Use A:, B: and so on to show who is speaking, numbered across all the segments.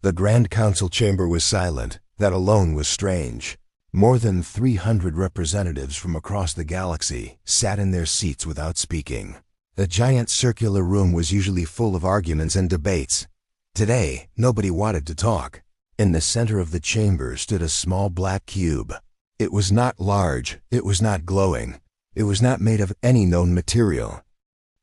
A: The Grand Council chamber was silent. That alone was strange. More than 300 representatives from across the galaxy sat in their seats without speaking. The giant circular room was usually full of arguments and debates. Today, nobody wanted to talk. In the center of the chamber stood a small black cube. It was not large, it was not glowing, it was not made of any known material.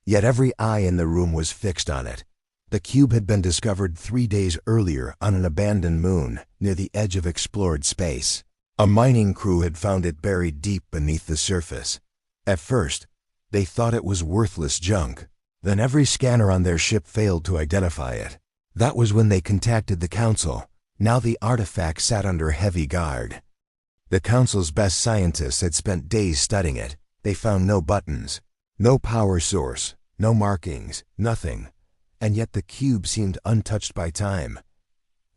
A: Yet every eye in the room was fixed on it. The cube had been discovered 3 days earlier on an abandoned moon near the edge of explored space. A mining crew had found it buried deep beneath the surface. At first, they thought it was worthless junk. Then every scanner on their ship failed to identify it. That was when they contacted the Council. Now the artifact sat under heavy guard. The Council's best scientists had spent days studying it. They found no buttons, no power source, no markings, nothing. And yet the cube seemed untouched by time,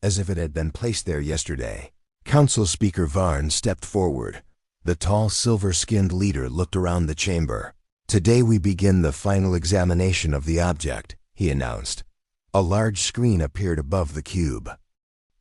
A: as if it had been placed there yesterday. Council Speaker Varn stepped forward. The tall, silver-skinned leader looked around the chamber. "Today we begin the final examination of the object," he announced. A large screen appeared above the cube.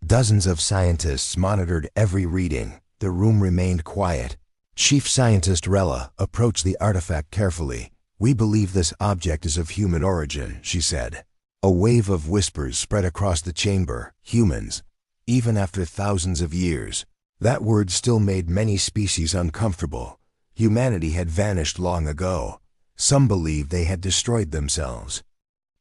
A: Dozens of scientists monitored every reading. The room remained quiet. Chief Scientist Rella approached the artifact carefully. "We believe this object is of human origin," she said. A wave of whispers spread across the chamber. Humans. Even after thousands of years. That word still made many species uncomfortable. Humanity had vanished long ago. Some believed they had destroyed themselves.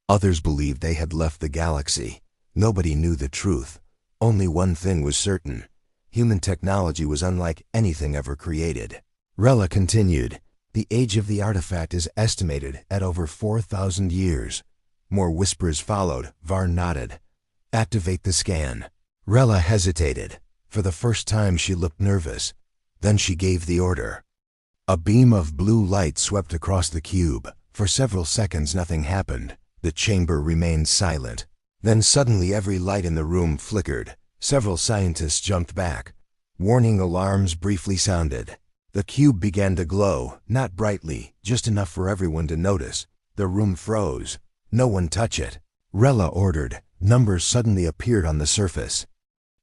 A: Others believed they had left the galaxy. Nobody knew the truth. Only one thing was certain. Human technology was unlike anything ever created. Rella continued, "The age of the artifact is estimated at over 4,000 years. More whispers followed. Varn nodded. "Activate the scan." Rella hesitated. For the first time she looked nervous. Then she gave the order. A beam of blue light swept across the cube. For several seconds nothing happened. The chamber remained silent. Then suddenly every light in the room flickered. Several scientists jumped back. Warning alarms briefly sounded. The cube began to glow, not brightly, just enough for everyone to notice. The room froze. "No one touch it," Rella ordered. Numbers suddenly appeared on the surface.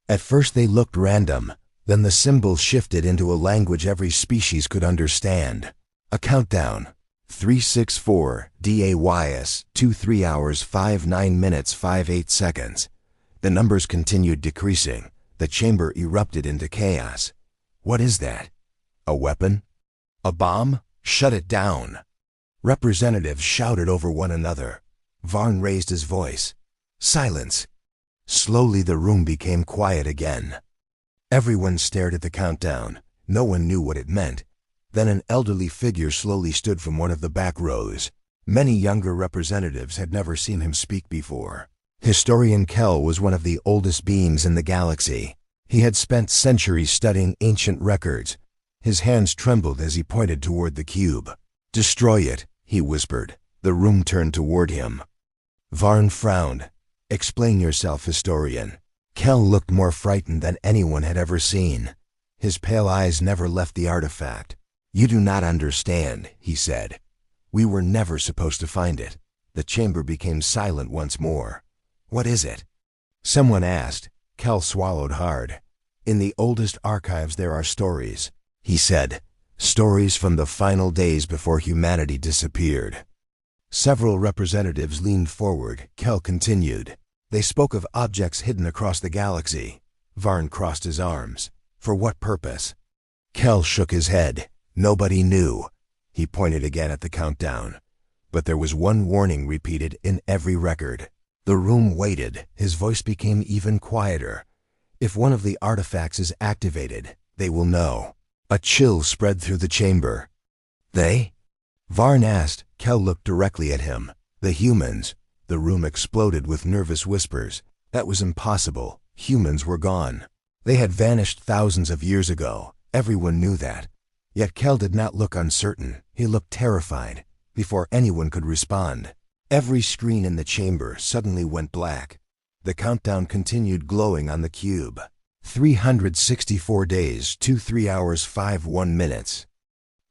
A: At first they looked random. Then the symbols shifted into a language every species could understand. A countdown. 364 DAYS 23 hours 59 minutes 58 seconds. The numbers continued decreasing. The chamber erupted into chaos. "What is that? A weapon? A bomb? Shut it down!" Representatives shouted over one another. Varn raised his voice. "Silence!" Slowly the room became quiet again. Everyone stared at the countdown. No one knew what it meant. Then an elderly figure slowly stood from one of the back rows. Many younger representatives had never seen him speak before. Historian Kell was one of the oldest beings in the galaxy. He had spent centuries studying ancient records. His hands trembled as he pointed toward the cube. "Destroy it," he whispered. The room turned toward him. Varn frowned. "Explain yourself, historian." Kell looked more frightened than anyone had ever seen. His pale eyes never left the artifact. "You do not understand," he said. "We were never supposed to find it." The chamber became silent once more. "What is it?" someone asked. Kell swallowed hard. "In the oldest archives there are stories," he said. "Stories from the final days before humanity disappeared." Several representatives leaned forward. Kell continued. "They spoke of objects hidden across the galaxy." Varn crossed his arms. "For what purpose?" Kell shook his head. Nobody knew. He pointed again at the countdown. But there was one warning repeated in every record. The room waited. His voice became even quieter. "If one of the artifacts is activated, they will know." A chill spread through the chamber. "They?" Varn asked. Kell looked directly at him. "The humans." The room exploded with nervous whispers. That was impossible. Humans were gone. They had vanished thousands of years ago. Everyone knew that. Yet Kell did not look uncertain. He looked terrified. Before anyone could respond, every screen in the chamber suddenly went black. The countdown continued glowing on the cube. 364 days, 23 hours 51 minutes.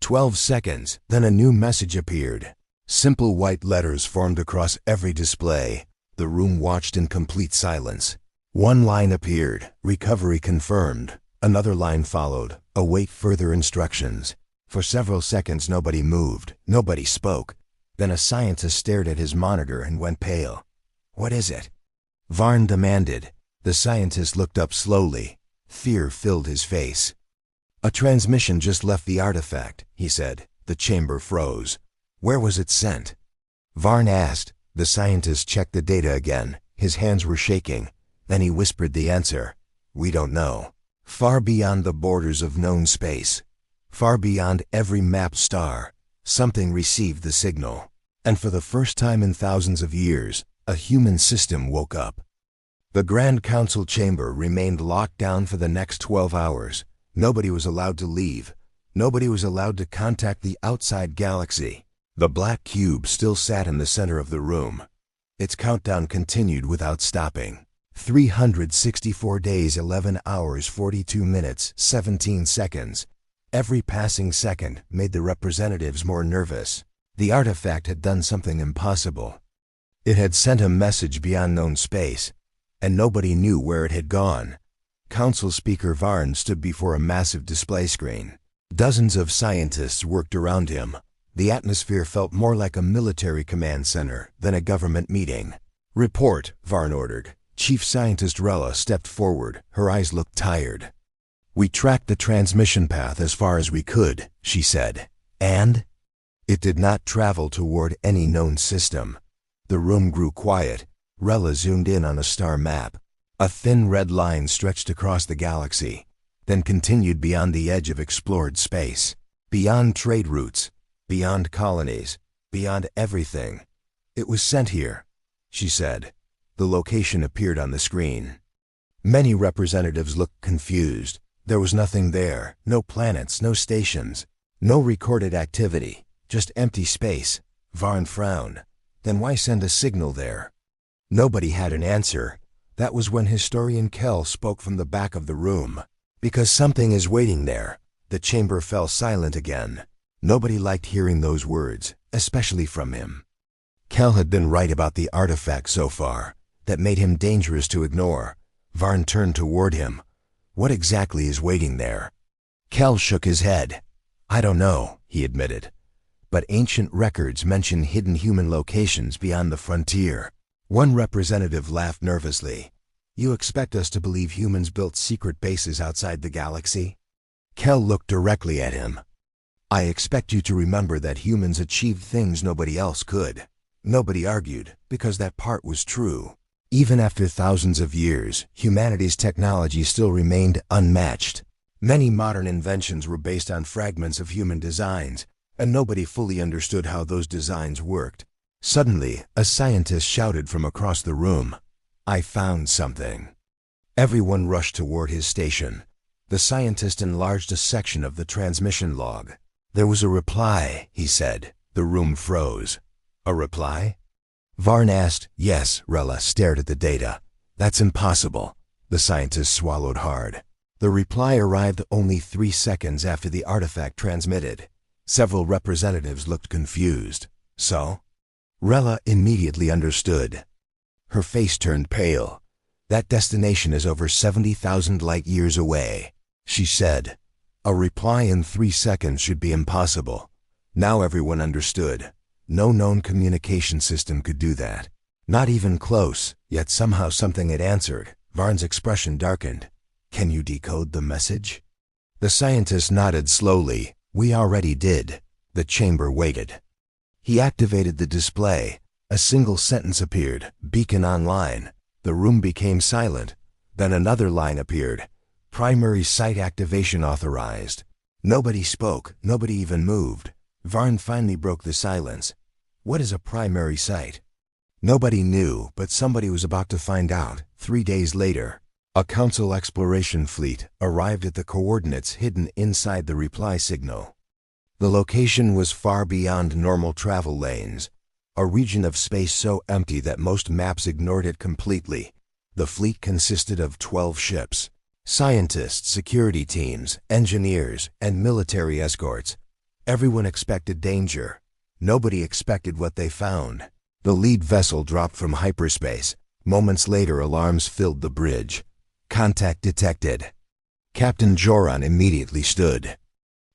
A: 12 seconds, then a new message appeared. Simple white letters formed across every display. The room watched in complete silence. One line appeared, recovery confirmed. Another line followed, await further instructions. For several seconds nobody moved, nobody spoke. Then a scientist stared at his monitor and went pale. "What is it?" Varn demanded. The scientist looked up slowly. Fear filled his face. "A transmission just left the artifact," he said. The chamber froze. "Where was it sent?" Varn asked. The scientist checked the data again. His hands were shaking. Then he whispered the answer. "We don't know. Far beyond the borders of known space, far beyond every mapped star, something received the signal. And for the first time in thousands of years, a human system woke up." The Grand Council chamber remained locked down for the next 12 hours. Nobody was allowed to leave. Nobody was allowed to contact the outside galaxy. The black cube still sat in the center of the room. Its countdown continued without stopping. 364 days, 11 hours, 42 minutes, 17 seconds. Every passing second made the representatives more nervous. The artifact had done something impossible. It had sent a message beyond known space, and nobody knew where it had gone. Council Speaker Varn stood before a massive display screen. Dozens of scientists worked around him. The atmosphere felt more like a military command center than a government meeting. "Report," Varn ordered. Chief Scientist Rella stepped forward. Her eyes looked tired. "We tracked the transmission path as far as we could," she said. "And?" "It did not travel toward any known system." The room grew quiet. Rella zoomed in on a star map. A thin red line stretched across the galaxy, then continued beyond the edge of explored space. Beyond trade routes, beyond colonies, beyond everything. "It was sent here," she said. The location appeared on the screen. Many representatives looked confused. There was nothing there, no planets, no stations, no recorded activity, just empty space. Varn frowned. Then why send a signal there? Nobody had an answer. That was when historian Kell spoke from the back of the room. "Because something is waiting there." The chamber fell silent again. Nobody liked hearing those words, especially from him. Kell had been right about the artifact so far. That made him dangerous to ignore. Varn turned toward him. "What exactly is waiting there?" Kell shook his head. "I don't know," he admitted. "But ancient records mention hidden human locations beyond the frontier." One representative laughed nervously. "You expect us to believe humans built secret bases outside the galaxy?" Kell looked directly at him. "I expect you to remember that humans achieved things nobody else could." Nobody argued, because that part was true. Even after thousands of years, humanity's technology still remained unmatched. Many modern inventions were based on fragments of human designs, and nobody fully understood how those designs worked. Suddenly, a scientist shouted from across the room, "I found something." Everyone rushed toward his station. The scientist enlarged a section of the transmission log. "There was a reply," he said. The room froze. "A reply?" Varn asked. "Yes." Rella stared at the data. "That's impossible." The scientist swallowed hard. The reply arrived only 3 seconds after the artifact transmitted. Several representatives looked confused. "So?" Rella immediately understood. Her face turned pale. "That destination is over 70,000 light years away," she said. A reply in 3 seconds should be impossible. Now everyone understood. No known communication system could do that. Not even close, yet somehow something had answered. Varn's expression darkened. "Can you decode the message?" The scientist nodded slowly. "We already did." The chamber waited. He activated the display. A single sentence appeared, "Beacon online." The room became silent. Then another line appeared, "Primary site activation authorized." Nobody spoke, nobody even moved. Varn finally broke the silence. "What is a primary site?" Nobody knew, but somebody was about to find out. 3 days later, a Council exploration fleet arrived at the coordinates hidden inside the reply signal. The location was far beyond normal travel lanes, a region of space so empty that most maps ignored it completely. The fleet consisted of 12 ships. Scientists, security teams, engineers, and military escorts. Everyone expected danger. Nobody expected what they found. The lead vessel dropped from hyperspace, Moments later, alarms filled the bridge. Contact detected. Captain Joran immediately stood.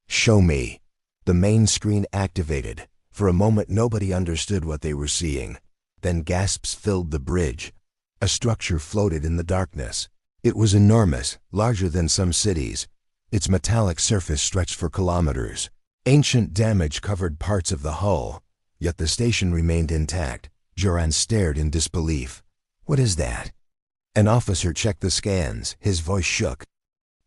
A: "Show me." The main screen activated. For a moment, nobody understood what they were seeing. Then gasps filled the bridge. A structure floated in the darkness. It was enormous, larger than some cities. Its metallic surface stretched for kilometers. Ancient damage covered parts of the hull, yet the station remained intact. Joran stared in disbelief. "What is that?" An officer checked the scans. His voice shook.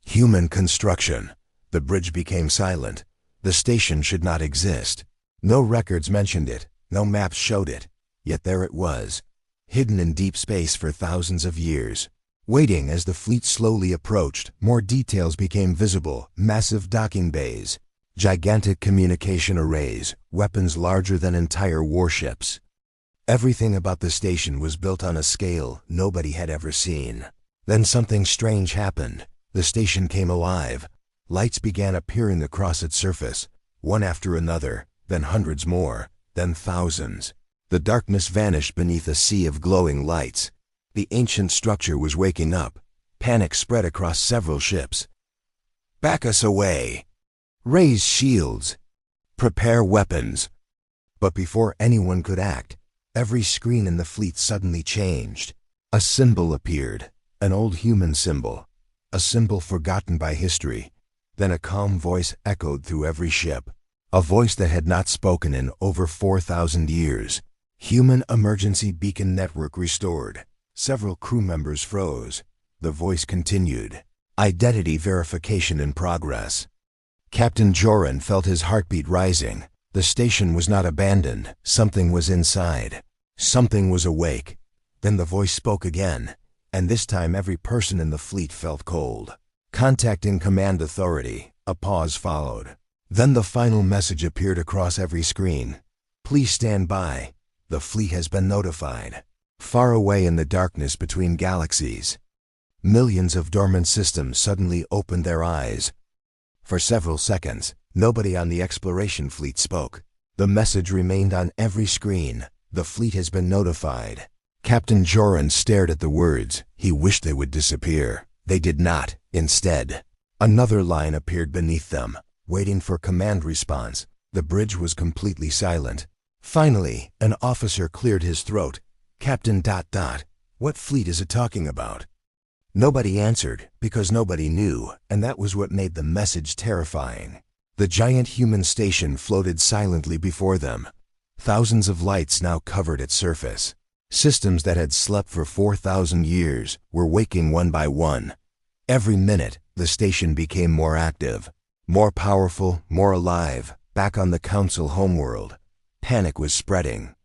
A: "Human construction." The bridge became silent. The station should not exist. No records mentioned it. No maps showed it. Yet there it was, hidden in deep space for thousands of years. Waiting as the fleet slowly approached, more details became visible. Massive docking bays, gigantic communication arrays, weapons larger than entire warships. Everything about the station was built on a scale nobody had ever seen. Then something strange happened. The station came alive. Lights began appearing across its surface, one after another, then hundreds more, then thousands. The darkness vanished beneath a sea of glowing lights. The ancient structure was waking up. Panic spread across several ships. "Back us away! Raise shields! Prepare weapons!" But before anyone could act, every screen in the fleet suddenly changed. A symbol appeared, an old human symbol, a symbol forgotten by history. Then a calm voice echoed through every ship, a voice that had not spoken in over 4,000 years. "Human emergency beacon network restored." Several crew members froze. The voice continued. "Identity verification in progress." Captain Joran felt his heartbeat rising. The station was not abandoned. Something was inside. Something was awake. Then the voice spoke again, and this time every person in the fleet felt cold. "Contacting command authority." A pause followed. Then the final message appeared across every screen. "Please stand by. The fleet has been notified." Far away in the darkness between galaxies, millions of dormant systems suddenly opened their eyes. For several seconds, nobody on the exploration fleet spoke. The message remained on every screen. "The fleet has been notified." Captain Joran stared at the words. He wished they would disappear. They did not. Instead, another line appeared beneath them, waiting for command response. The bridge was completely silent. Finally, an officer cleared his throat. "Captain ... what fleet is it talking about?" Nobody answered, because nobody knew, and that was what made the message terrifying. The giant human station floated silently before them. Thousands of lights now covered its surface. Systems that had slept for 4,000 years were waking one by one. Every minute, the station became more active, more powerful, more alive. Back on the Council homeworld, panic was spreading.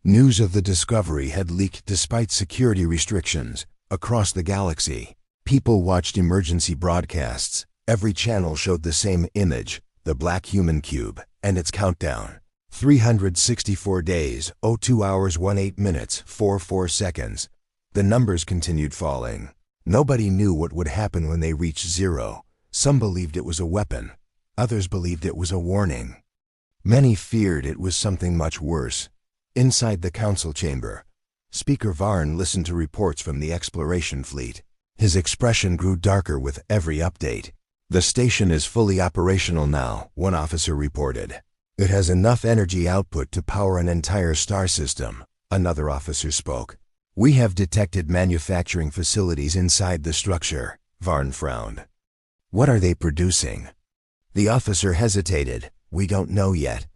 A: News of the discovery had leaked despite security restrictions. Across the galaxy, people watched emergency broadcasts. Every channel showed the same image, the black human cube, and its countdown. 364 days, 02 hours 18 minutes, 44 seconds. The numbers continued falling. Nobody knew what would happen when they reached zero. Some believed it was a weapon. Others believed it was a warning. Many feared it was something much worse. Inside the council chamber, Speaker Varn listened to reports from the exploration fleet. His expression grew darker with every update. "The station is fully operational now," one officer reported. "It has enough energy output to power an entire star system," another officer spoke. "We have detected manufacturing facilities inside the structure." Varn frowned. "What are they producing?" The officer hesitated. "We don't know yet."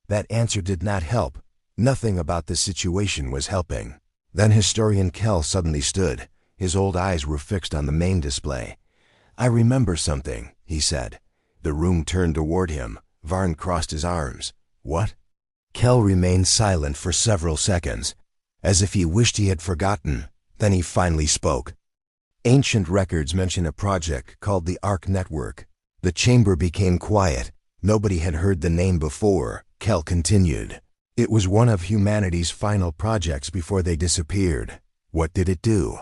A: That answer did not help. Nothing about the situation was helping. Then historian Kell suddenly stood. His old eyes were fixed on the main display. "I remember something," he said. The room turned toward him. Varn crossed his arms. "What?" Kell remained silent for several seconds, as if he wished he had forgotten. Then he finally spoke. "Ancient records mention a project called the Arc Network." The chamber became quiet. Nobody had heard the name before. Kell continued. "It was one of humanity's final projects before they disappeared." "What did it do?"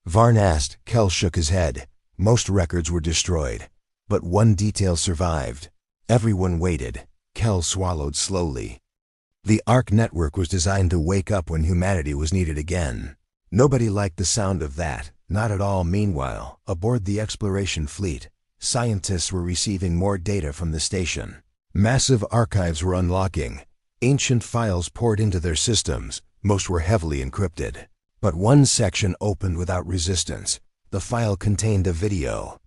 A: Varn asked. Kell shook his head. Most records were destroyed, but one detail survived. Everyone waited. Kell swallowed slowly. The Arc Network was designed to wake up when humanity was needed again. Nobody liked the sound of that, not at all. Meanwhile, aboard the exploration fleet, scientists were receiving more data from the station. Massive archives were unlocking. Ancient files poured into their systems. Most were heavily encrypted. But one section opened without resistance. The file contained a video.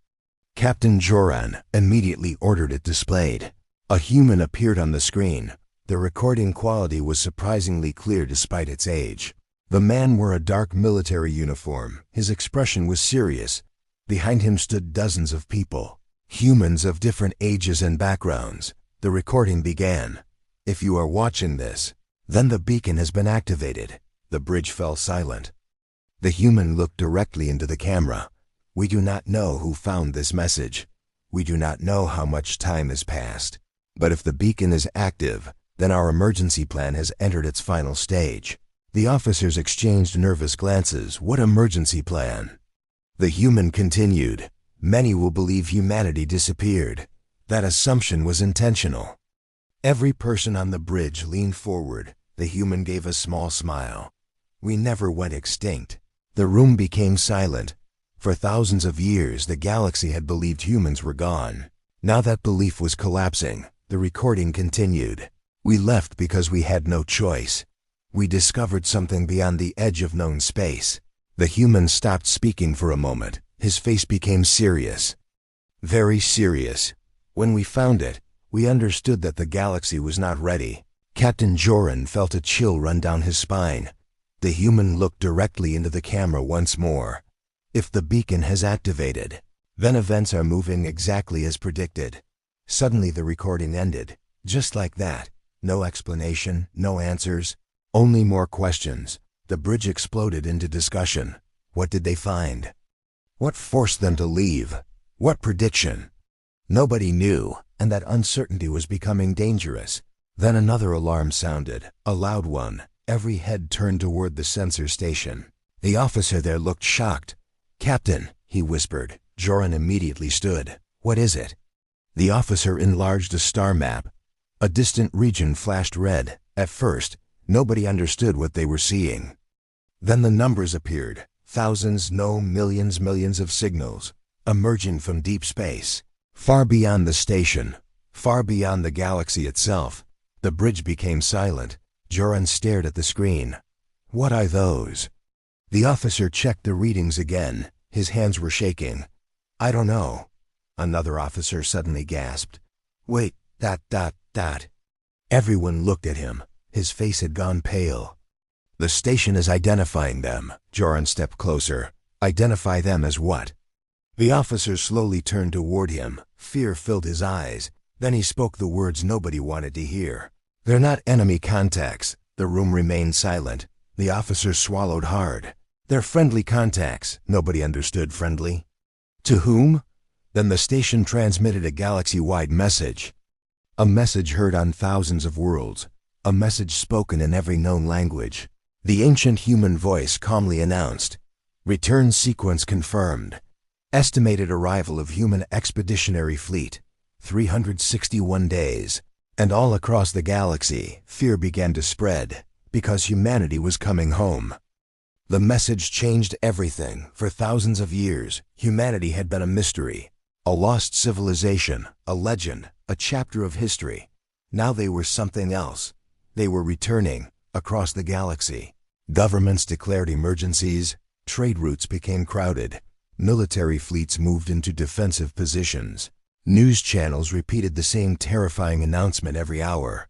A: Captain Joran immediately ordered it displayed. A human appeared on the screen. The recording quality was surprisingly clear despite its age. The man wore a dark military uniform. His expression was serious. Behind him stood dozens of people, humans of different ages and backgrounds. The recording began. If you are watching this, then the beacon has been activated. The bridge fell silent. The human looked directly into the camera. We do not know who found this message. We do not know how much time has passed. But if the beacon is active, then our emergency plan has entered its final stage. The officers exchanged nervous glances. What emergency plan? The human continued. Many will believe humanity disappeared. That assumption was intentional. Every person on the bridge leaned forward. The human gave a small smile. We never went extinct. The room became silent. For thousands of years, the galaxy had believed humans were gone. Now that belief was collapsing. The recording continued. We left because we had no choice. We discovered something beyond the edge of known space. The human stopped speaking for a moment. His face became serious. Very serious. When we found it, we understood that the galaxy was not ready. Captain Joran felt a chill run down his spine. The human looked directly into the camera once more. If the beacon has activated, then events are moving exactly as predicted. Suddenly the recording ended. Just like that. No explanation, no answers, only more questions. The bridge exploded into discussion. What did they find? What forced them to leave? What prediction? Nobody knew, and that uncertainty was becoming dangerous. Then another alarm sounded, a loud one. Every head turned toward the sensor station. The officer there looked shocked. "Captain," he whispered. Joran immediately stood. "What is it?" The officer enlarged a star map. A distant region flashed red. At first, nobody understood what they were seeing. Then the numbers appeared. Thousands, no, millions of signals, emerging from deep space. Far beyond the station, far beyond the galaxy itself. The bridge became silent. Joran stared at the screen. "What are those?" The officer checked the readings again. His hands were shaking. "I don't know." Another officer suddenly gasped. "Wait, that. Everyone looked at him. His face had gone pale. "The station is identifying them." Joran stepped closer. "Identify them as what?" The officer slowly turned toward him. Fear filled his eyes. Then he spoke the words nobody wanted to hear. "They're not enemy contacts." The room remained silent. The officer swallowed hard. "They're friendly contacts." Nobody understood friendly. "To whom?" Then the station transmitted a galaxy-wide message. A message heard on thousands of worlds. A message spoken in every known language. The ancient human voice calmly announced, "Return sequence confirmed. Estimated arrival of human expeditionary fleet, 361 days." And all across the galaxy, fear began to spread, because humanity was coming home. The message changed everything. For thousands of years, humanity had been a mystery, a lost civilization, a legend, a chapter of history. Now they were something else. They were returning across the galaxy. Governments declared emergencies, trade routes became crowded, military fleets moved into defensive positions. News channels repeated the same terrifying announcement every hour.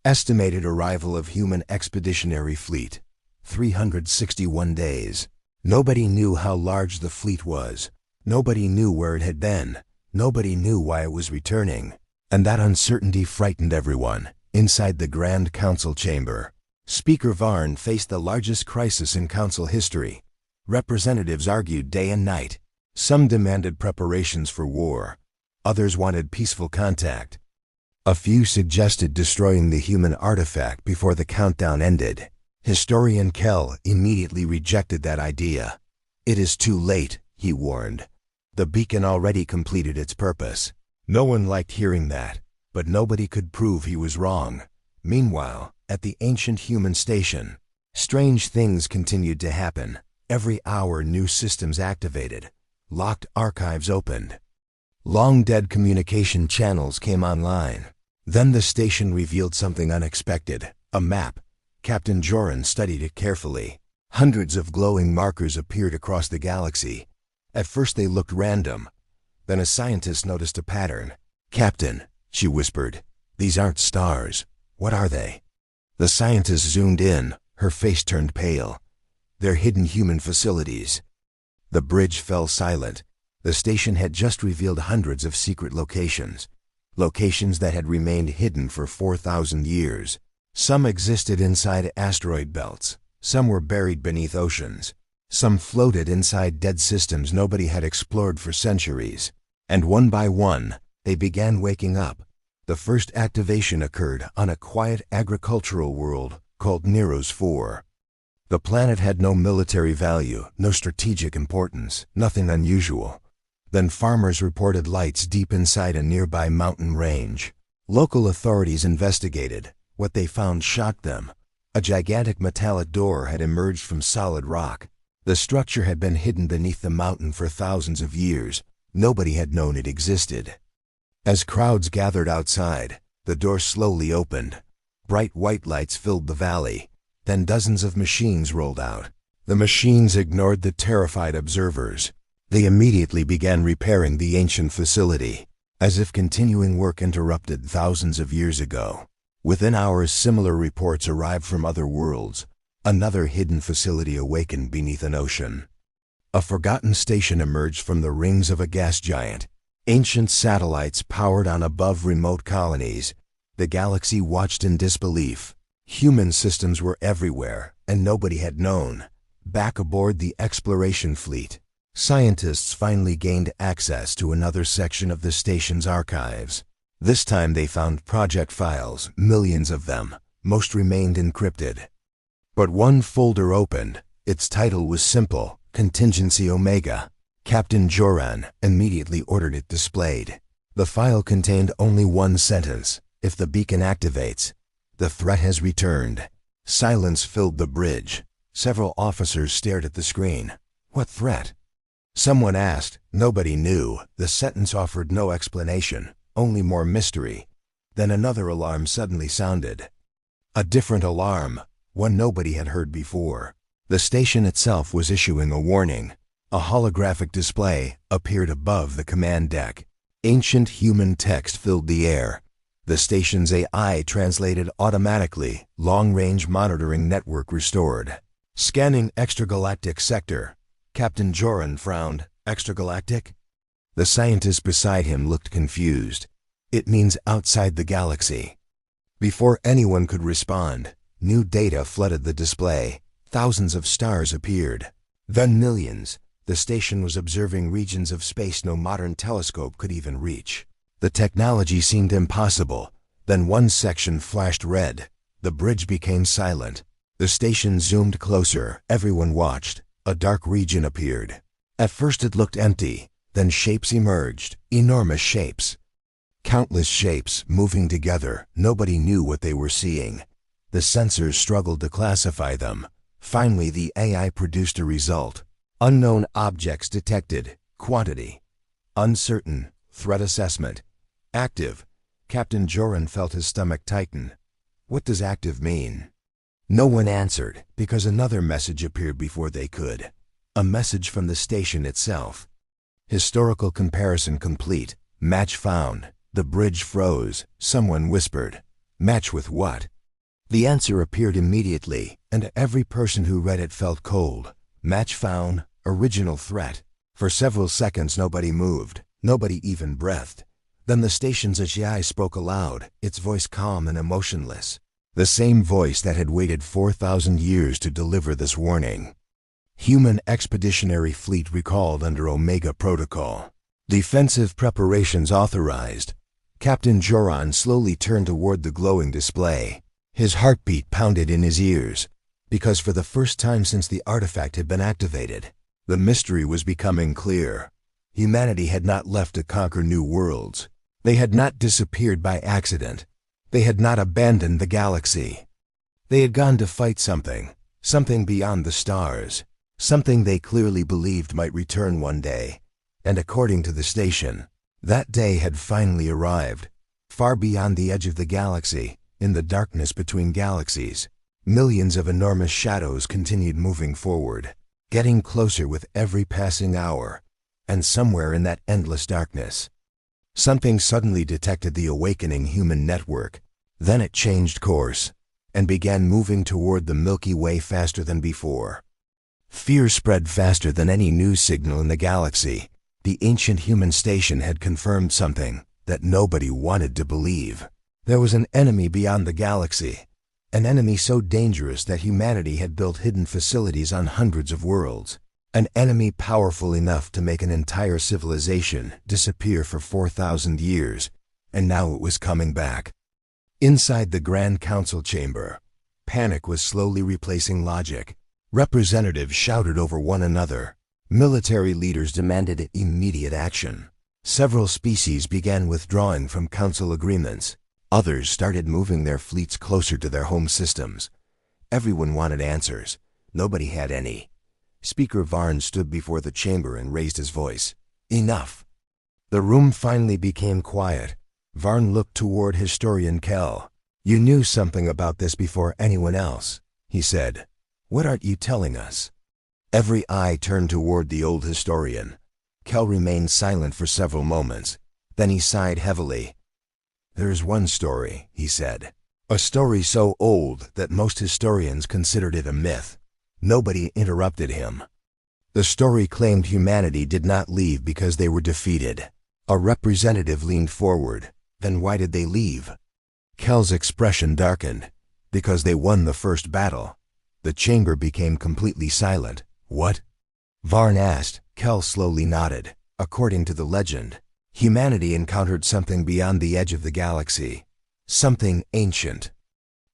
A: Estimated arrival of human expeditionary fleet, 361 days. Nobody knew how large the fleet was. Nobody knew where it had been. Nobody knew why it was returning. And that uncertainty frightened everyone. Inside the Grand Council chamber, Speaker Varn faced the largest crisis in council history. Representatives argued day and night. Some demanded preparations for war. Others wanted peaceful contact. A few suggested destroying the human artifact before the countdown ended. Historian Kell immediately rejected that idea. "It is too late," he warned. "The beacon already completed its purpose." No one liked hearing that, but nobody could prove he was wrong. Meanwhile, at the ancient human station, Strange things continued to happen. Every hour new systems activated. Locked archives opened. Long-dead communication channels came online. Then the station revealed something unexpected. A map. Captain Joran studied it carefully. Hundreds of glowing markers appeared across the galaxy. At first they looked random. Then a scientist noticed a pattern. "Captain," she whispered, "these aren't stars. What are they?" The scientist zoomed in. Her face turned pale. "They're hidden human facilities." The bridge fell silent. The station had just revealed hundreds of secret locations. Locations that had remained hidden for 4,000 years. Some existed inside asteroid belts. Some were buried beneath oceans. Some floated inside dead systems nobody had explored for centuries. And one by one, they began waking up. The first activation occurred on a quiet agricultural world called Nero's 4. The planet had no military value, no strategic importance, nothing unusual. Then farmers reported lights deep inside a nearby mountain range. Local authorities investigated. What they found shocked them. A gigantic metallic door had emerged from solid rock. The structure had been hidden beneath the mountain for thousands of years. Nobody had known it existed. As crowds gathered outside, the door slowly opened. Bright white lights filled the valley. Then dozens of machines rolled out. The machines ignored the terrified observers. They immediately began repairing the ancient facility, as if continuing work interrupted thousands of years ago. Within hours, similar reports arrived from other worlds. Another hidden facility awakened beneath an ocean. A forgotten station emerged from the rings of a gas giant. Ancient satellites powered on above remote colonies. The galaxy watched in disbelief. Human systems were everywhere, and nobody had known. Back aboard the exploration fleet, scientists finally gained access to another section of the station's archives. This time they found project files, millions of them. Most remained encrypted. But one folder opened. Its title was simple, Contingency Omega. Captain Joran immediately ordered it displayed. The file contained only one sentence. "If the beacon activates, the threat has returned." Silence filled the bridge. Several officers stared at the screen. What threat? Someone asked. Nobody knew. The sentence offered no explanation, only more mystery. Then another alarm suddenly sounded. A different alarm, one nobody had heard before. The station itself was issuing a warning. A holographic display appeared above the command deck. Ancient human text filled the air. The station's AI translated automatically. Long-range monitoring network restored. Scanning extragalactic sector. Captain Joran frowned. Extragalactic? The scientist beside him looked confused. It means outside the galaxy. Before anyone could respond, new data flooded the display. Thousands of stars appeared. Then millions. The station was observing regions of space no modern telescope could even reach. The technology seemed impossible. Then one section flashed red. The bridge became silent. The station zoomed closer. Everyone watched. A dark region appeared. At first it looked empty. Then shapes emerged. Enormous shapes. Countless shapes moving together. Nobody knew what they were seeing. The sensors struggled to classify them. Finally, the AI produced a result. Unknown objects detected. Quantity. Uncertain. Threat assessment. Active. Captain Joran felt his stomach tighten. What does active mean? No one answered, because another message appeared before they could. A message from the station itself. Historical comparison complete. Match found. The bridge froze. Someone whispered. Match with what? The answer appeared immediately, and every person who read it felt cold. Match found. Original threat. For several seconds nobody moved. Nobody even breathed. Then the station's HFY spoke aloud, its voice calm and emotionless. The same voice that had waited 4,000 years to deliver this warning. Human Expeditionary Fleet recalled under Omega Protocol. Defensive preparations authorized. Captain Joran slowly turned toward the glowing display. His heartbeat pounded in his ears, because for the first time since the artifact had been activated, the mystery was becoming clear. Humanity had not left to conquer new worlds. They had not disappeared by accident. They had not abandoned the galaxy. They had gone to fight something something beyond the stars, something they clearly believed might return one day. And according to the station, that day had finally arrived. Far beyond the edge of the galaxy, in the darkness between galaxies, millions of enormous shadows continued moving forward, getting closer with every passing hour. And somewhere in that endless darkness, something suddenly detected the awakening human network. Then it changed course and began moving toward the Milky Way faster than before. Fear spread faster than any news signal in the galaxy. The ancient human station had confirmed something that nobody wanted to believe. There was an enemy beyond the galaxy, an enemy so dangerous that humanity had built hidden facilities on hundreds of worlds, an enemy powerful enough to make an entire civilization disappear for 4,000 years, and now it was coming back. Inside the Grand Council chamber, panic was slowly replacing logic. Representatives shouted over one another. Military leaders demanded immediate action. Several species began withdrawing from council agreements. Others started moving their fleets closer to their home systems. Everyone wanted answers. Nobody had any. Speaker Varn stood before the chamber and raised his voice. Enough. The room finally became quiet. Varn looked toward historian Kell. You knew something about this before anyone else, he said. What aren't you telling us? Every eye turned toward the old historian. Kell remained silent for several moments. Then he sighed heavily. There's one story, he said. A story so old that most historians considered it a myth. Nobody interrupted him. The story claimed humanity did not leave because they were defeated. A representative leaned forward. Then why did they leave? Kell's expression darkened. Because they won the first battle. The chamber became completely silent. What? Varn asked. Kell slowly nodded. According to the legend, humanity encountered something beyond the edge of the galaxy. Something ancient.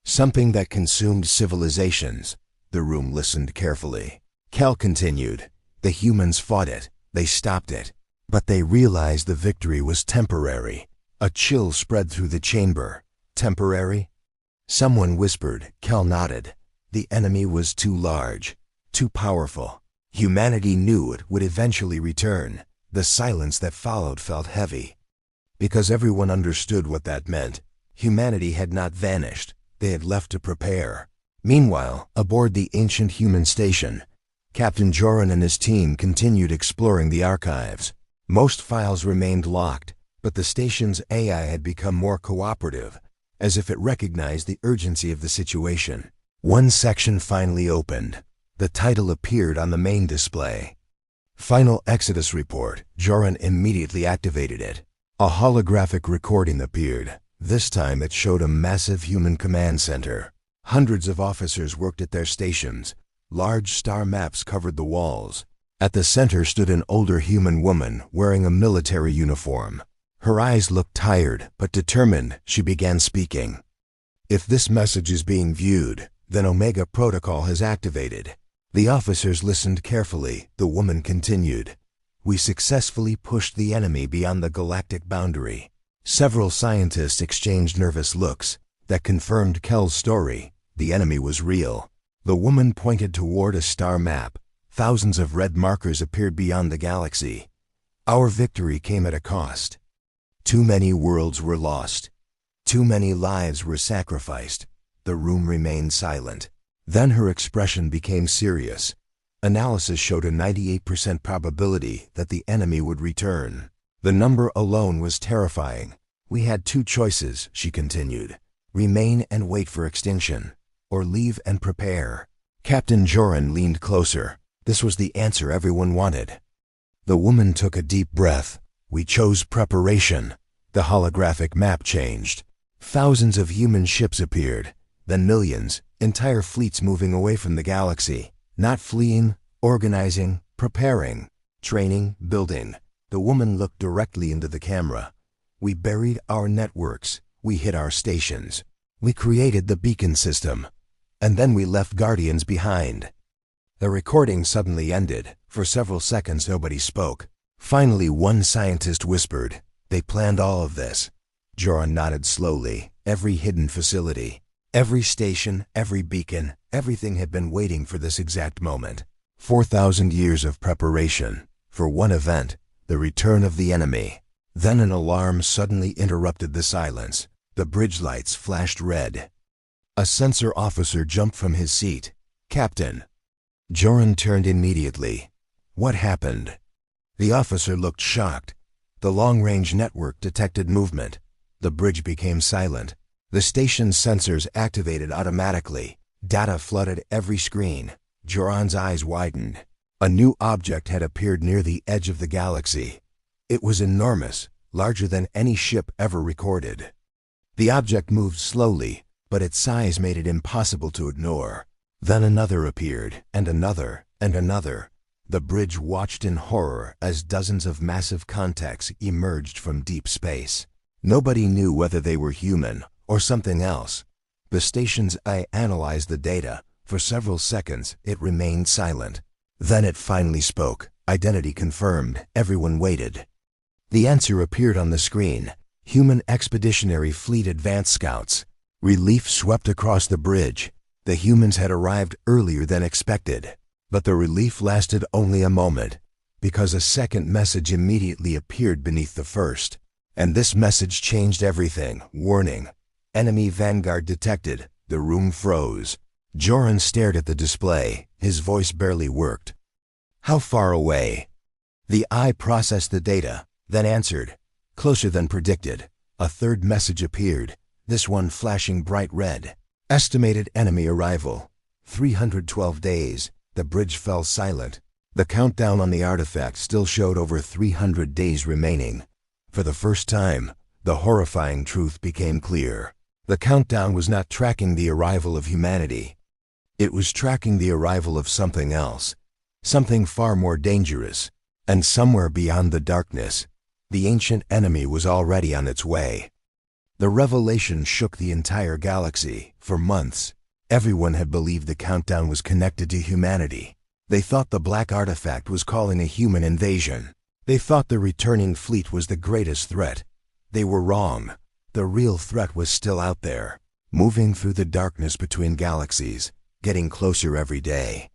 A: Something that consumed civilizations. The room listened carefully. Kell continued. The humans fought it. They stopped it. But they realized the victory was temporary. A chill spread through the chamber. Temporary? Someone whispered. Kell nodded. The enemy was too large, too powerful. Humanity knew it would eventually return. The silence that followed felt heavy. Because everyone understood what that meant. Humanity had not vanished. They had left to prepare. Meanwhile, aboard the ancient human station, Captain Joran and his team continued exploring the archives. Most files remained locked, but the station's AI had become more cooperative, as if it recognized the urgency of the situation. One section finally opened. The title appeared on the main display. Final Exodus Report. Joran immediately activated it. A holographic recording appeared. This time it showed a massive human command center. Hundreds of officers worked at their stations. Large star maps covered the walls. At the center stood an older human woman wearing a military uniform. Her eyes looked tired but determined. She began speaking. If this message is being viewed, then Omega Protocol has activated. The officers listened carefully. The woman continued. We successfully pushed the enemy beyond the galactic boundary. Several scientists exchanged nervous looks. That confirmed Kell's story. The enemy was real. The woman pointed toward a star map. Thousands of red markers appeared beyond the galaxy. Our victory came at a cost. Too many worlds were lost. Too many lives were sacrificed. The room remained silent. Then her expression became serious. Analysis showed a 98% probability that the enemy would return. The number alone was terrifying. We had two choices, she continued. Remain and wait for extinction, or leave and prepare. Captain Joran leaned closer. This was the answer everyone wanted. The woman took a deep breath. We chose preparation. The holographic map changed. Thousands of human ships appeared, then millions, entire fleets moving away from the galaxy. Not fleeing, organizing, preparing, training, building. The woman looked directly into the camera. We buried our networks. We hid our stations. We created the beacon system. And then we left guardians behind. The recording suddenly ended. For several seconds nobody spoke. Finally one scientist whispered, "They planned all of this." Joran nodded slowly. Every hidden facility, Every station, every beacon, everything had been waiting for this exact moment. 4,000 years of preparation for one event, the return of the enemy. Then an alarm suddenly interrupted the silence. The bridge lights flashed red. A sensor officer jumped from his seat. "Captain." Joran turned immediately. "What happened?" The officer looked shocked. The long-range network detected movement. The bridge became silent. The station's sensors activated automatically. Data flooded every screen. Joran's eyes widened. A new object had appeared near the edge of the galaxy. It was enormous, larger than any ship ever recorded. The object moved slowly, but its size made it impossible to ignore. Then another appeared, and another, and another. The bridge watched in horror as dozens of massive contacts emerged from deep space. Nobody knew whether they were human or something else. The station's eye analyzed the data. For several seconds, it remained silent. Then it finally spoke. Identity confirmed. Everyone waited. The answer appeared on the screen. Human Expeditionary Fleet Advance Scouts. Relief swept across the bridge. The humans had arrived earlier than expected. But the relief lasted only a moment, because a second message immediately appeared beneath the first. And this message changed everything. Warning. Enemy vanguard detected. The room froze. Joran stared at the display. His voice barely worked. "How far away?" The eye processed the data, then answered. "Closer than predicted." A third message appeared, this one flashing bright red. Estimated enemy arrival. 312 days. The bridge fell silent. The countdown on the artifact still showed over 300 days remaining. For the first time, the horrifying truth became clear. The countdown was not tracking the arrival of humanity. It was tracking the arrival of something else, something far more dangerous. And somewhere beyond the darkness, the ancient enemy was already on its way. The revelation shook the entire galaxy. For months, everyone had believed the countdown was connected to humanity. They thought the black artifact was calling a human invasion. They thought the returning fleet was the greatest threat. They were wrong. The real threat was still out there, moving through the darkness between galaxies, getting closer every day.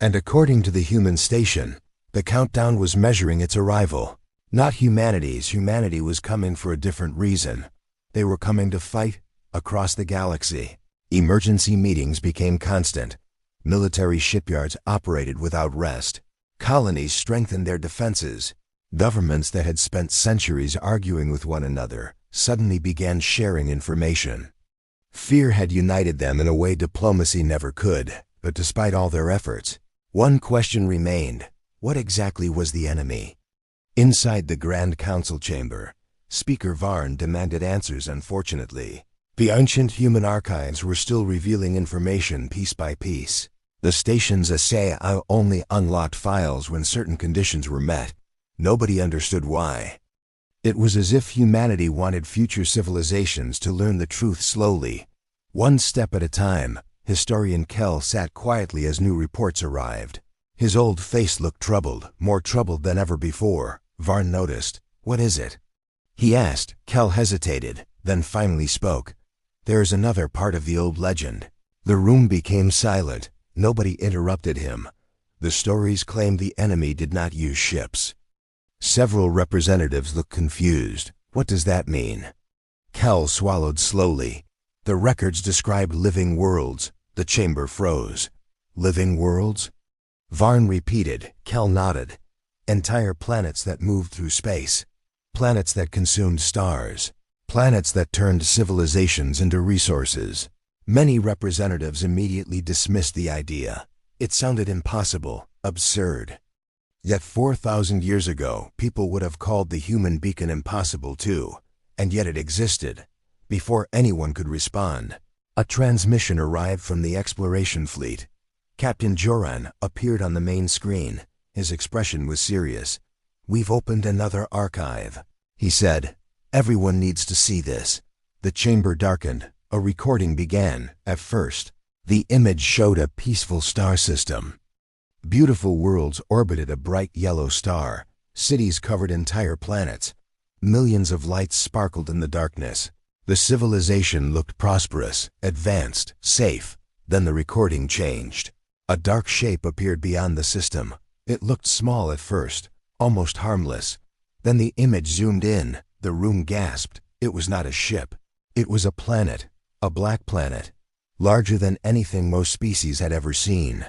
A: And according to the human station, the countdown was measuring its arrival. Not humanity's. Humanity was coming for a different reason. They were coming to fight across the galaxy. Emergency meetings became constant. Military shipyards operated without rest. Colonies strengthened their defenses. Governments that had spent centuries arguing with one another suddenly began sharing information. Fear had united them in a way diplomacy never could, but despite all their efforts, one question remained. What exactly was the enemy? Inside the Grand Council chamber, Speaker Varn demanded answers. Unfortunately, the ancient human archives were still revealing information piece by piece. The station's assay only unlocked files when certain conditions were met. Nobody understood why. It was as if humanity wanted future civilizations to learn the truth slowly. One step at a time, historian Kell sat quietly as new reports arrived. His old face looked troubled, more troubled than ever before. Varn noticed. "What is it?" he asked. Kell hesitated, then finally spoke. "There is another part of the old legend." The room became silent. Nobody interrupted him. The stories claimed the enemy did not use ships. Several representatives looked confused. "What does that mean?" Kell swallowed slowly. "The records described living worlds." The chamber froze. "Living worlds?" Varn repeated. Kell nodded. "Entire planets that moved through space. Planets that consumed stars. Planets that turned civilizations into resources." Many representatives immediately dismissed the idea. It sounded impossible, absurd. Yet 4,000 years ago, people would have called the human beacon impossible too. And yet it existed. Before anyone could respond, a transmission arrived from the exploration fleet. Captain Joran appeared on the main screen. His expression was serious. "We've opened another archive," he said. "Everyone needs to see this." The chamber darkened. A recording began. At first, the image showed a peaceful star system. Beautiful worlds orbited a bright yellow star. Cities covered entire planets. Millions of lights sparkled in the darkness. The civilization looked prosperous, advanced, safe. Then the recording changed. A dark shape appeared beyond the system. It looked small at first, almost harmless. Then the image zoomed in. The room gasped. It was not a ship. It was a planet, a black planet, larger than anything most species had ever seen.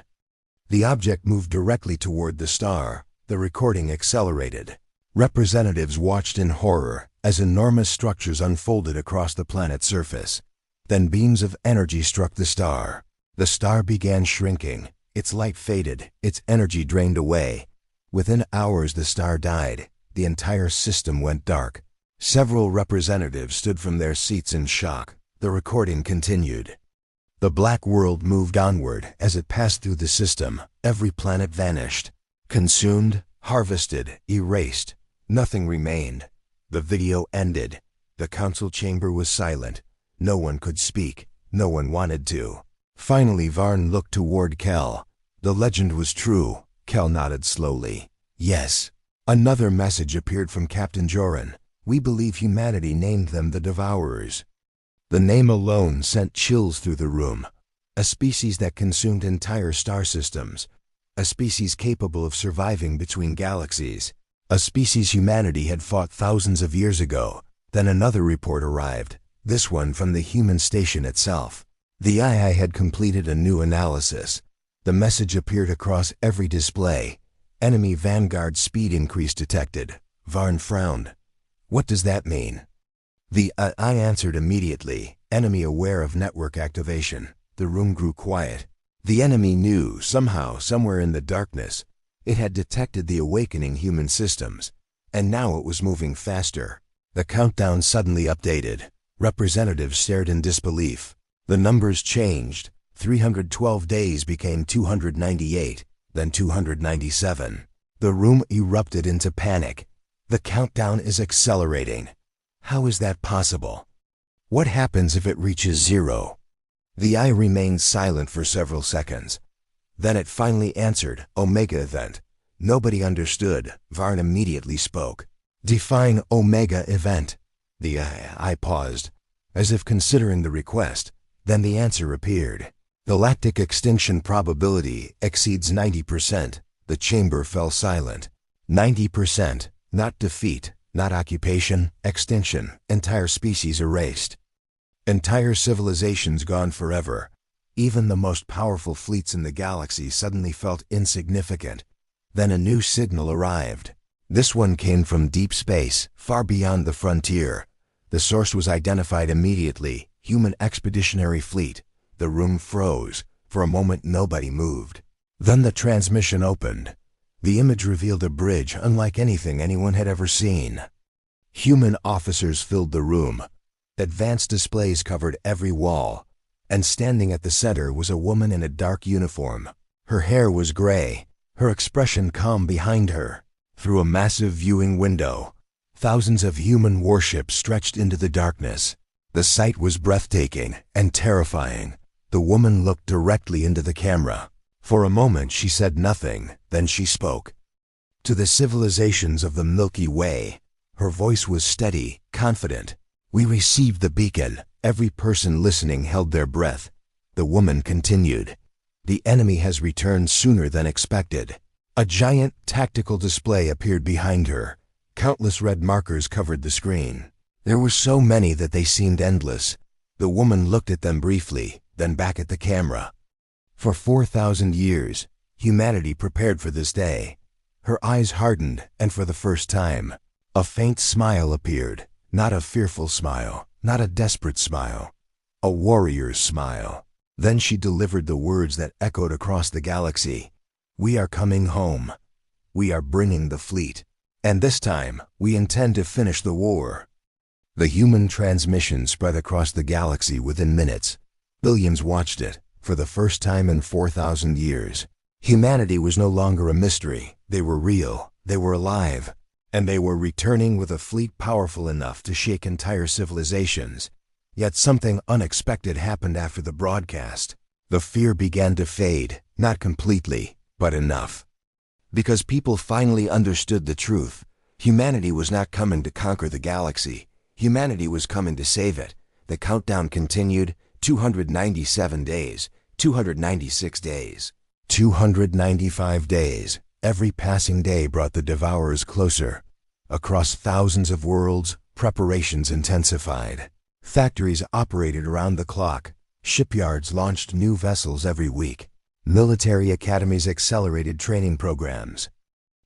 A: The object moved directly toward the star. The recording accelerated. Representatives watched in horror as enormous structures unfolded across the planet's surface. Then beams of energy struck the star. The star began shrinking. Its light faded. Its energy drained away. Within hours, the star died. The entire system went dark. Several representatives stood from their seats in shock. The recording continued. The black world moved onward as it passed through the system. Every planet vanished. Consumed, harvested, erased. Nothing remained. The video ended. The council chamber was silent. No one could speak. No one wanted to. Finally, Varn looked toward Kel. The legend was true. Kel nodded slowly. Yes. Another message appeared from Captain Joran. We believe humanity named them the Devourers. The name alone sent chills through the room. A species that consumed entire star systems. A species capable of surviving between galaxies. A species humanity had fought thousands of years ago. Then another report arrived, this one from the human station itself. The II had completed a new analysis. The message appeared across every display. Enemy Vanguard speed increase detected. Varn frowned. What does that mean? The I answered immediately. Enemy aware of network activation. The room grew quiet. The enemy knew, somehow, somewhere in the darkness, it had detected the awakening human systems, and now it was moving faster. The countdown suddenly updated. Representatives stared in disbelief. The numbers changed. 312 days became 298, then 297. The room erupted into panic. The countdown is accelerating. How is that possible? What happens if it reaches 0? The eye remained silent for several seconds. Then it finally answered, Omega event. Nobody understood. Varn immediately spoke. Define Omega event. The eye paused, as if considering the request. Then the answer appeared. Galactic extinction probability exceeds 90%. The chamber fell silent. 90%. Not defeat, not occupation, extinction. Entire species erased. Entire civilizations gone forever. Even the most powerful fleets in the galaxy suddenly felt insignificant. Then a new signal arrived. This one came from deep space, far beyond the frontier. The source was identified immediately. Human Expeditionary Fleet. The room froze. For a moment nobody moved. Then the transmission opened. The image revealed a bridge unlike anything anyone had ever seen. Human officers filled the room. Advanced displays covered every wall. And standing at the center was a woman in a dark uniform. Her hair was gray, her expression calm behind her. Through a massive viewing window, thousands of human warships stretched into the darkness. The sight was breathtaking and terrifying. The woman looked directly into the camera. For a moment she said nothing, then she spoke. To the civilizations of the Milky Way. Her voice was steady, confident. We received the beacon. Every person listening held their breath. The woman continued. The enemy has returned sooner than expected. A giant tactical display appeared behind her. Countless red markers covered the screen. There were so many that they seemed endless. The woman looked at them briefly, then back at the camera. For 4,000 years, humanity prepared for this day. Her eyes hardened, and for the first time, a faint smile appeared. Not a fearful smile, not a desperate smile. A warrior's smile. Then she delivered the words that echoed across the galaxy. We are coming home. We are bringing the fleet. And this time, we intend to finish the war. The human transmission spread across the galaxy within minutes. Billions watched it, for the first time in 4,000 years. Humanity was no longer a mystery. They were real. They were alive. And they were returning with a fleet powerful enough to shake entire civilizations. Yet something unexpected happened after the broadcast. The fear began to fade, not completely, but enough. Because people finally understood the truth. Humanity was not coming to conquer the galaxy. Humanity was coming to save it. The countdown continued. 297 days, 296 days, 295 days. Every passing day brought the devourers closer. Across thousands of worlds, preparations intensified. Factories operated around the clock. Shipyards launched new vessels every week. Military academies accelerated training programs.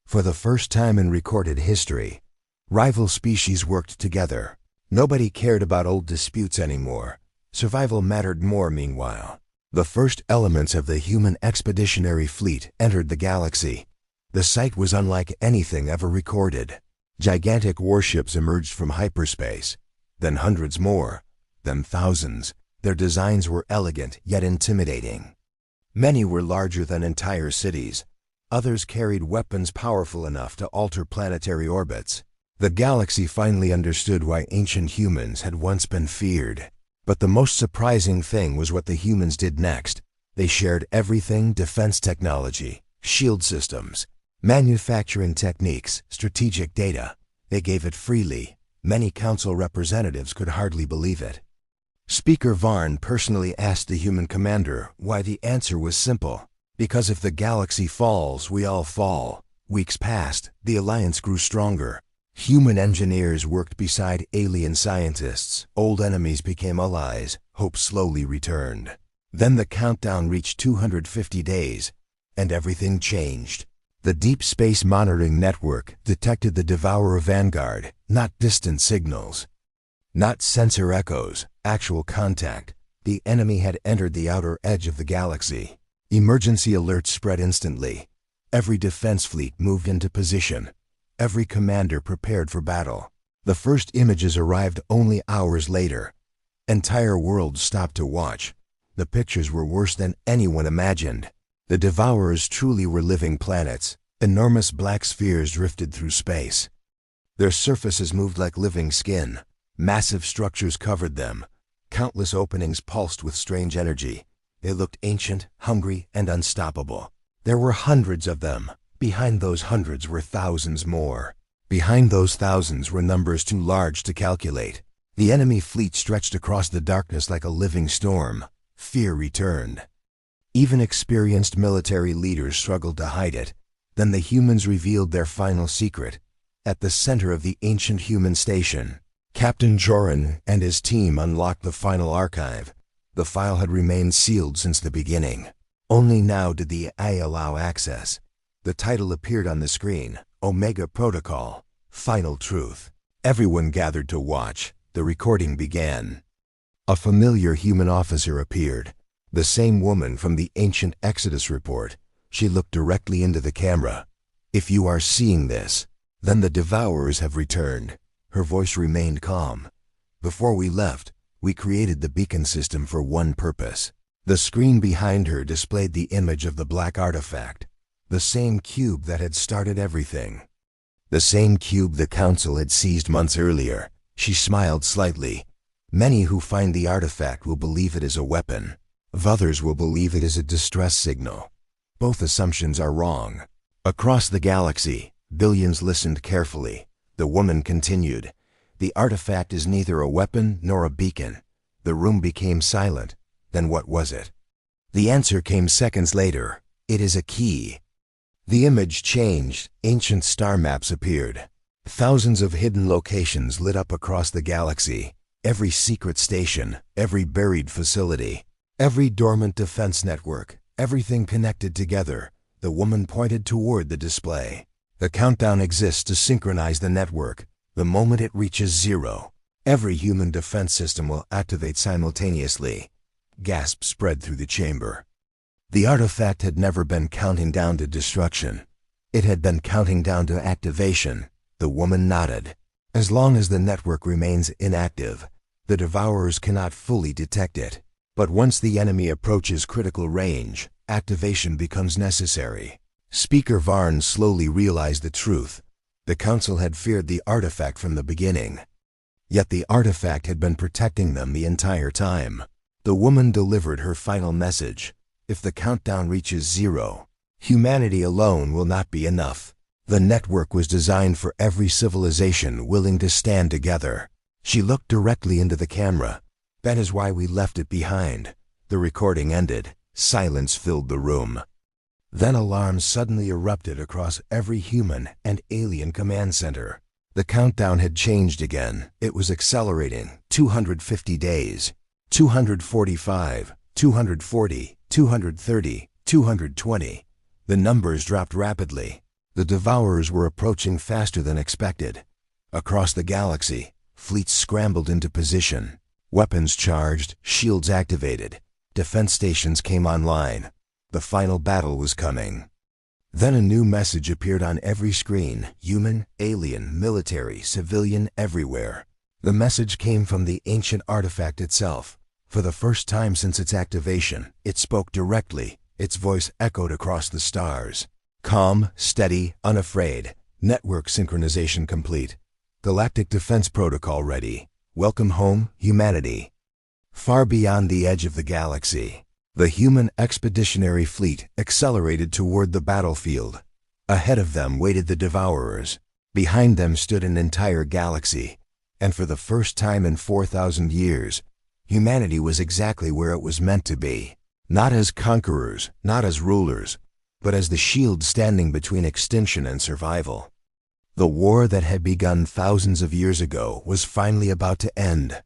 A: For the first time in recorded history, rival species worked together. Nobody cared about old disputes anymore. Survival mattered more meanwhile. The first elements of the human expeditionary fleet entered the galaxy. The sight was unlike anything ever recorded. Gigantic warships emerged from hyperspace, then hundreds more, then thousands. Their designs were elegant yet intimidating. Many were larger than entire cities. Others carried weapons powerful enough to alter planetary orbits. The galaxy finally understood why ancient humans had once been feared. But the most surprising thing was what the humans did next. They shared everything: defense technology, shield systems, manufacturing techniques, strategic data. They gave it freely. Many council representatives could hardly believe it. Speaker Varn personally asked the human commander why. The answer was simple: because if the galaxy falls, we all fall. Weeks passed. The alliance grew stronger. Human engineers worked beside alien scientists. Old enemies became allies. Hope slowly returned. Then the countdown reached 250 days, and everything changed. The Deep Space Monitoring Network detected the Devourer vanguard, not distant signals, not sensor echoes, actual contact. The enemy had entered the outer edge of the galaxy. Emergency alerts spread instantly. Every defense fleet moved into position. Every commander prepared for battle. The first images arrived only hours later. Entire worlds stopped to watch. The pictures were worse than anyone imagined. The Devourers truly were living planets. Enormous black spheres drifted through space. Their surfaces moved like living skin. Massive structures covered them. Countless openings pulsed with strange energy. They looked ancient, hungry, and unstoppable. There were hundreds of them. Behind those hundreds were thousands more. Behind those thousands were numbers too large to calculate. The enemy fleet stretched across the darkness like a living storm. Fear returned. Even experienced military leaders struggled to hide it. Then the humans revealed their final secret. At the center of the ancient human station, Captain Joran and his team unlocked the final archive. The file had remained sealed since the beginning. Only now did the AI allow access. The title appeared on the screen: Omega Protocol, Final Truth. Everyone gathered to watch. The recording began. A familiar human officer appeared. The same woman from the ancient Exodus report. She looked directly into the camera. "If you are seeing this, then the Devourers have returned." Her voice remained calm. "Before we left, we created the beacon system for one purpose." The screen behind her displayed the image of the black artifact. The same cube that had started everything. The same cube the Council had seized months earlier. She smiled slightly. "Many who find the artifact will believe it is a weapon. Others will believe it is a distress signal. Both assumptions are wrong." Across the galaxy, billions listened carefully. The woman continued, "The artifact is neither a weapon nor a beacon." The room became silent. Then what was it? The answer came seconds later. "It is a key." The image changed. Ancient star maps appeared. Thousands of hidden locations lit up across the galaxy. Every secret station, every buried facility, every dormant defense network, everything connected together. The woman pointed toward the display. "The countdown exists to synchronize the network. The moment it reaches 0, every human defense system will activate simultaneously." Gasps spread through the chamber. The artifact had never been counting down to destruction. It had been counting down to activation. The woman nodded. "As long as the network remains inactive, the Devourers cannot fully detect it. But once the enemy approaches critical range, activation becomes necessary." Speaker Varn slowly realized the truth. The Council had feared the artifact from the beginning. Yet the artifact had been protecting them the entire time. The woman delivered her final message. If the countdown reaches 0, humanity alone will not be enough. The network was designed for every civilization willing to stand together. She looked directly into the camera. That is why we left it behind. The recording ended. Silence filled the room. Then alarms suddenly erupted across every human and alien command center. The countdown had changed again. It was accelerating. 250 days. 245. 240. 230. 220. The numbers dropped rapidly. The Devourers were approaching faster than expected. Across the galaxy, fleets scrambled into position. Weapons charged, shields activated. Defense stations came online. The final battle was coming. Then a new message appeared on every screen, human, alien, military, civilian, everywhere. The message came from the ancient artifact itself. For the first time since its activation, it spoke directly. Its voice echoed across the stars. Calm, steady, unafraid. Network synchronization complete. Galactic defense protocol ready. Welcome home, humanity. Far beyond the edge of the galaxy, the human expeditionary fleet accelerated toward the battlefield. Ahead of them waited the Devourers. Behind them stood an entire galaxy. And for the first time in 4,000 years, humanity was exactly where it was meant to be. Not as conquerors, not as rulers, but as the shield standing between extinction and survival. The war that had begun thousands of years ago was finally about to end.